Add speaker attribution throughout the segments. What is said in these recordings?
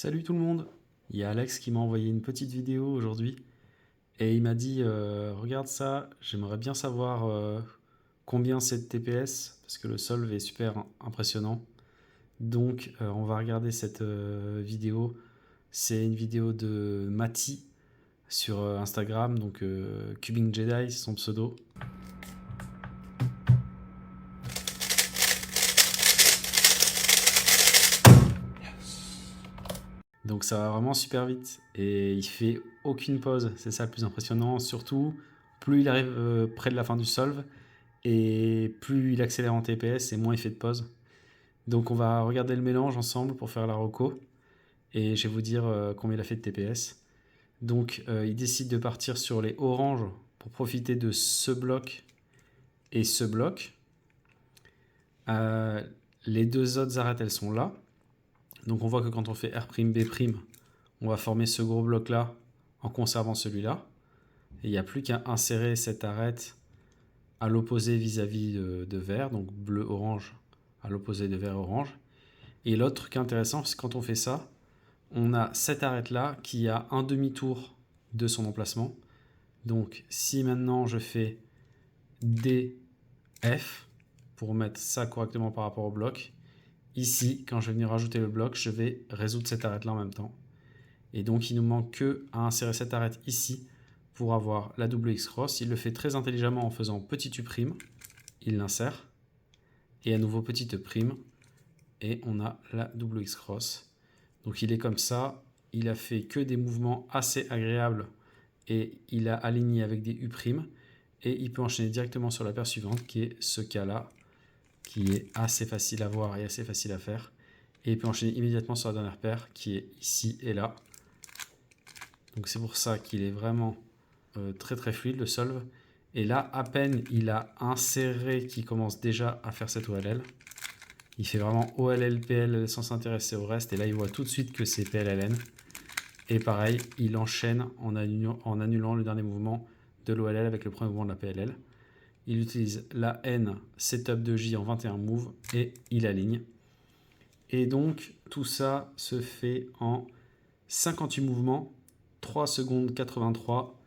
Speaker 1: Salut tout le monde! Il y a Alex qui m'a envoyé une petite vidéo aujourd'hui et il m'a dit regarde ça, j'aimerais bien savoir combien c'est de TPS parce que le solve est super impressionnant. Donc on va regarder cette vidéo. C'est une vidéo de Mati sur Instagram, donc Cubing Jedi, c'est son pseudo. Donc ça va vraiment super vite et il fait aucune pause, c'est ça le plus impressionnant. Surtout, plus il arrive près de la fin du solve et plus il accélère en TPS et moins il fait de pause. Donc on va regarder le mélange ensemble pour faire la reco et je vais vous dire combien il a fait de TPS. Donc il décide de partir sur les oranges pour profiter de ce bloc et ce bloc. Les deux autres arêtes elles sont là. Donc on voit que quand on fait R', B', on va former ce gros bloc là en conservant celui-là. Et il n'y a plus qu'à insérer cette arête à l'opposé vis-à-vis de vert, donc bleu-orange à l'opposé de vert-orange. Et l'autre truc intéressant, c'est que quand on fait ça, on a cette arête-là qui a un demi-tour de son emplacement. Donc si maintenant je fais D, F, pour mettre ça correctement par rapport au bloc, ici, quand je vais venir rajouter le bloc, je vais résoudre cette arête-là en même temps. Et donc il nous manque que à insérer cette arête ici pour avoir la double X-cross. Il le fait très intelligemment en faisant petit U', il l'insère, et à nouveau petit E', et on a la double X-cross. Donc il est comme ça, il a fait que des mouvements assez agréables, et il a aligné avec des U', et il peut enchaîner directement sur la paire suivante, qui est ce cas-là, qui est assez facile à voir et assez facile à faire. Et il peut enchaîner immédiatement sur la dernière paire, qui est ici et là. Donc c'est pour ça qu'il est vraiment très très fluide le solve. Et là, à peine il a inséré qu'il commence déjà à faire cette OLL. Il fait vraiment OLL, PL sans s'intéresser au reste. Et là, il voit tout de suite que c'est PLLN. Et pareil, il enchaîne en annulant le dernier mouvement de l'OLL avec le premier mouvement de la PLL. Il utilise la N setup de J en 21 moves et il aligne. Et donc, tout ça se fait en 58 mouvements, 3 secondes 83.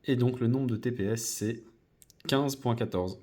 Speaker 1: Et donc, le nombre de TPS, c'est 15.14.